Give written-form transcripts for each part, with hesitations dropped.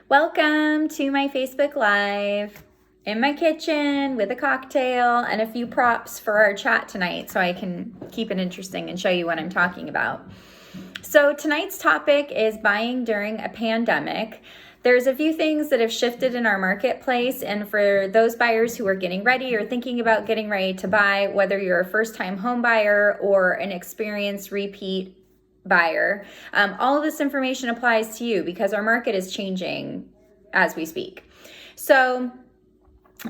Welcome to my Facebook Live in my kitchen with a cocktail and a few props for our chat tonight so I can keep it interesting and show you what I'm talking about. So tonight's topic is buying during a pandemic. There's a few things that have shifted in our marketplace, and for those buyers who are getting ready or thinking about getting ready to buy, whether you're a first-time home buyer or an experienced repeat buyer, all of this information applies to you because our market is changing as we speak. So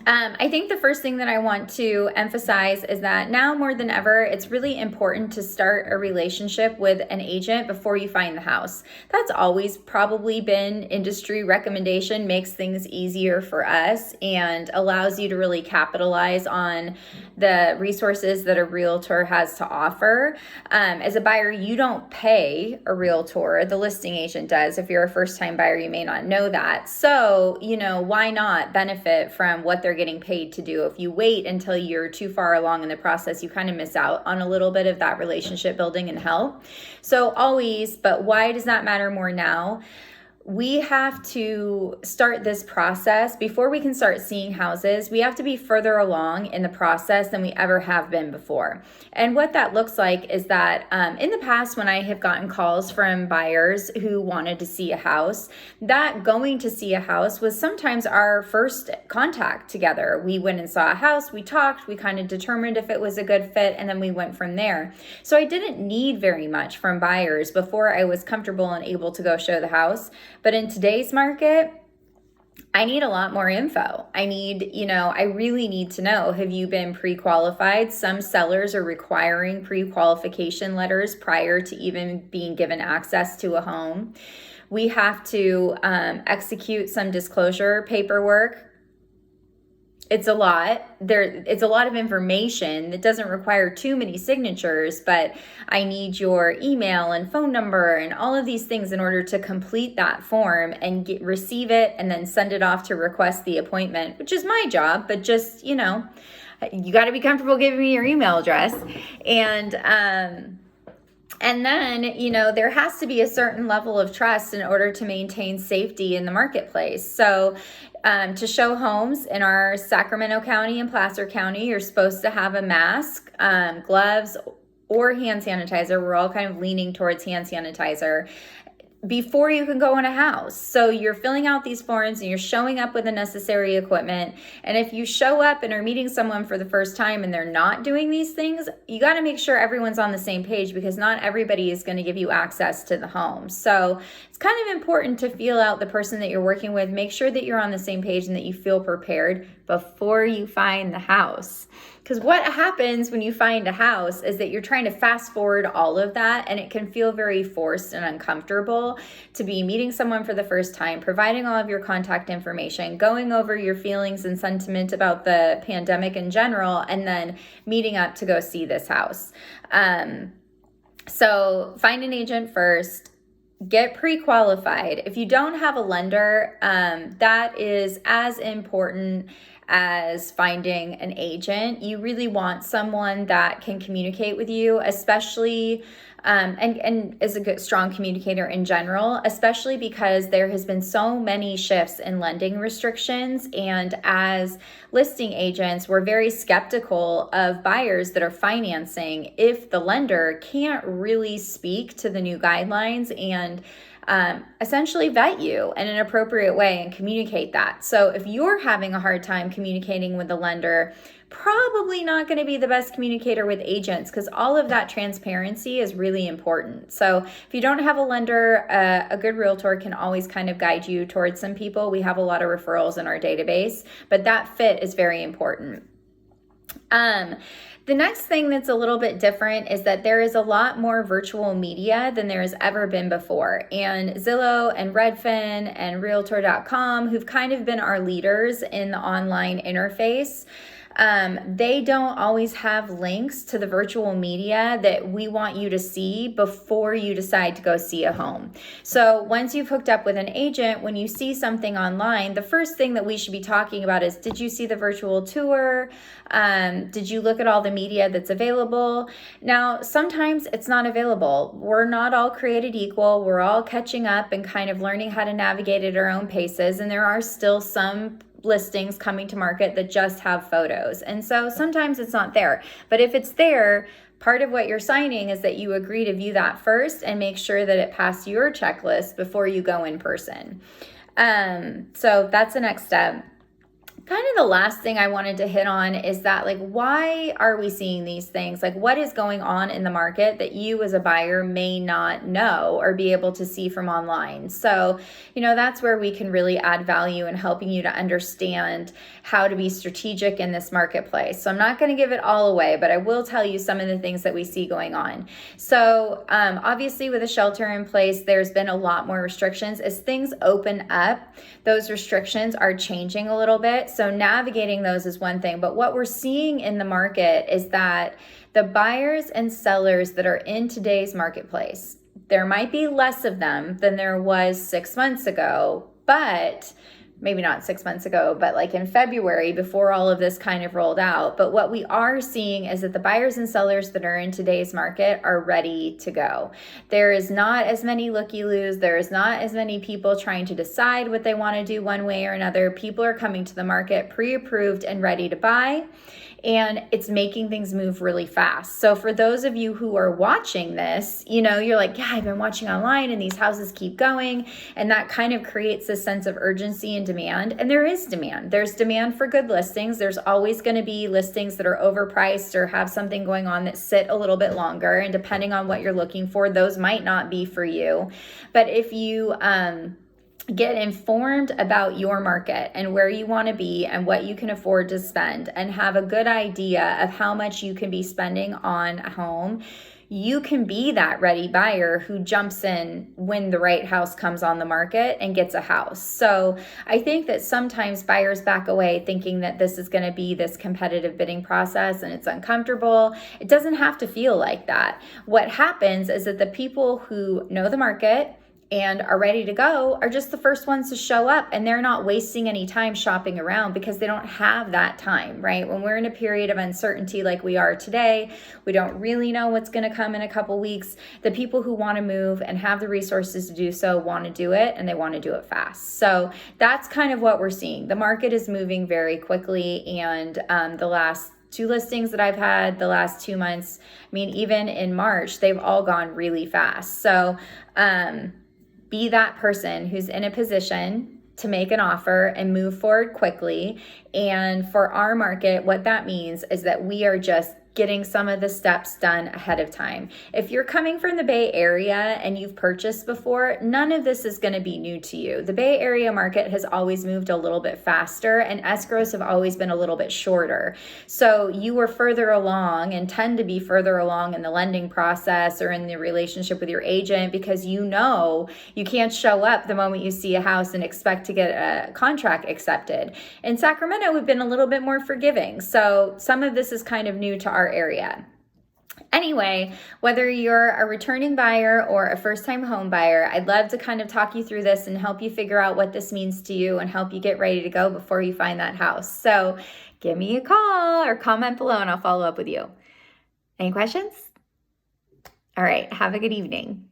I think the first thing that I want to emphasize is that now more than ever, it's really important to start a relationship with an agent before you find the house. That's always probably been industry recommendation, makes things easier for us and allows you to really capitalize on the resources that a realtor has to offer. As a buyer, you don't pay a realtor, the listing agent does. If you're a first-time buyer, you may not know that. So, why not benefit from what they're getting paid to do? If you wait until you're too far along in the process, you kind of miss out on a little bit of that relationship building and help. So always, but why does that matter more now? We have to start this process before we can start seeing houses. We have to be further along in the process than we ever have been before. And what that looks like is that in the past, when I have gotten calls from buyers who wanted to see a house, that going to see a house was sometimes our first contact together. We went and saw a house, we talked, we kind of determined if it was a good fit, and then we went from there. So I didn't need very much from buyers before I was comfortable and able to go show the house. But in today's market, I need a lot more info. I really need to know, have you been pre-qualified? Some sellers are requiring pre-qualification letters prior to even being given access to a home. We have to execute some disclosure paperwork. It's a lot. It's a lot of information that doesn't require too many signatures, but I need your email and phone number and all of these things in order to complete that form and receive it and then send it off to request the appointment, which is my job, but just, you got to be comfortable giving me your email address. And then, there has to be a certain level of trust in order to maintain safety in the marketplace. So to show homes in our Sacramento County and Placer County, you're supposed to have a mask, gloves, or hand sanitizer. We're all kind of leaning towards hand sanitizer before you can go in a house. So you're filling out these forms and you're showing up with the necessary equipment. And if you show up and are meeting someone for the first time and they're not doing these things, you got to make sure everyone's on the same page because not everybody is going to give you access to the home. So it's kind of important to feel out the person that you're working with, make sure that you're on the same page and that you feel prepared before you find the house. Because what happens when you find a house is that you're trying to fast forward all of that, and it can feel very forced and uncomfortable to be meeting someone for the first time, providing all of your contact information, going over your feelings and sentiment about the pandemic in general, and then meeting up to go see this house. So find an agent first. Get pre-qualified. If you don't have a lender, that is as important as finding an agent. You really want someone that can communicate with you, especially and is a good, strong communicator in general, especially because there has been so many shifts in lending restrictions. And as listing agents, we're very skeptical of buyers that are financing if the lender can't really speak to the new guidelines and essentially vet you in an appropriate way and communicate that. So if you're having a hard time communicating with the lender, probably not going to be the best communicator with agents because all of that transparency is really important. So if you don't have a lender, a good realtor can always kind of guide you towards some people. We have a lot of referrals in our database, but that fit is very important. The next thing that's a little bit different is that there is a lot more virtual media than there has ever been before. And Zillow and Redfin and Realtor.com, who've kind of been our leaders in the online interface, they don't always have links to the virtual media that we want you to see before you decide to go see a home. So once you've hooked up with an agent, when you see something online, the first thing that we should be talking about is, did you see the virtual tour? Did you look at all the media that's available? Now, sometimes it's not available. We're not all created equal. We're all catching up and kind of learning how to navigate at our own paces. And there are still some listings coming to market that just have photos. And so sometimes it's not there. But if it's there, part of what you're signing is that you agree to view that first and make sure that it passed your checklist before you go in person. So that's the next step. Kind of the last thing I wanted to hit on is that, like, why are we seeing these things? Like, what is going on in the market that you as a buyer may not know or be able to see from online? So, that's where we can really add value in helping you to understand how to be strategic in this marketplace. So I'm not going to give it all away, but I will tell you some of the things that we see going on. So obviously with a shelter in place, there's been a lot more restrictions. As things open up, those restrictions are changing a little bit. So navigating those is one thing, but what we're seeing in the market is that the buyers and sellers that are in today's marketplace, there might be less of them than there was 6 months ago, but maybe not 6 months ago, but like in February before all of this kind of rolled out. But what we are seeing is that the buyers and sellers that are in today's market are ready to go. There is not as many looky-loos. There is not as many people trying to decide what they want to do one way or another. People are coming to the market pre-approved and ready to buy. And it's making things move really fast. So for those of you who are watching this, you're like, yeah, I've been watching online and these houses keep going. And that kind of creates a sense of urgency and demand. And there is demand. There's demand for good listings. There's always going to be listings that are overpriced or have something going on that sit a little bit longer. And depending on what you're looking for, those might not be for you. But if you, get informed about your market and where you want to be and what you can afford to spend and have a good idea of how much you can be spending on a home, you can be that ready buyer who jumps in when the right house comes on the market and gets a house. So I think that sometimes buyers back away thinking that this is going to be this competitive bidding process and it's uncomfortable. It doesn't have to feel like that. What happens is that the people who know the market and are ready to go are just the first ones to show up, and they're not wasting any time shopping around because they don't have that time, right? When we're in a period of uncertainty like we are today, we don't really know what's going to come in a couple weeks. The people who want to move and have the resources to do so want to do it, and they want to do it fast. So that's kind of what we're seeing. The market is moving very quickly, and the last 2 listings that I've had the last 2 months, even in March, they've all gone really fast. So, be that person who's in a position to make an offer and move forward quickly. And for our market, what that means is that we are just getting some of the steps done ahead of time. If you're coming from the Bay Area and you've purchased before, none of this is going to be new to you. The Bay Area market has always moved a little bit faster, and escrows have always been a little bit shorter. So you are further along and tend to be further along in the lending process or in the relationship with your agent because you can't show up the moment you see a house and expect to get a contract accepted. In Sacramento, we've been a little bit more forgiving. So some of this is kind of new to our area. Anyway, whether you're a returning buyer or a first-time home buyer, I'd love to kind of talk you through this and help you figure out what this means to you and help you get ready to go before you find that house. So give me a call or comment below and I'll follow up with you. Any questions? All right, have a good evening.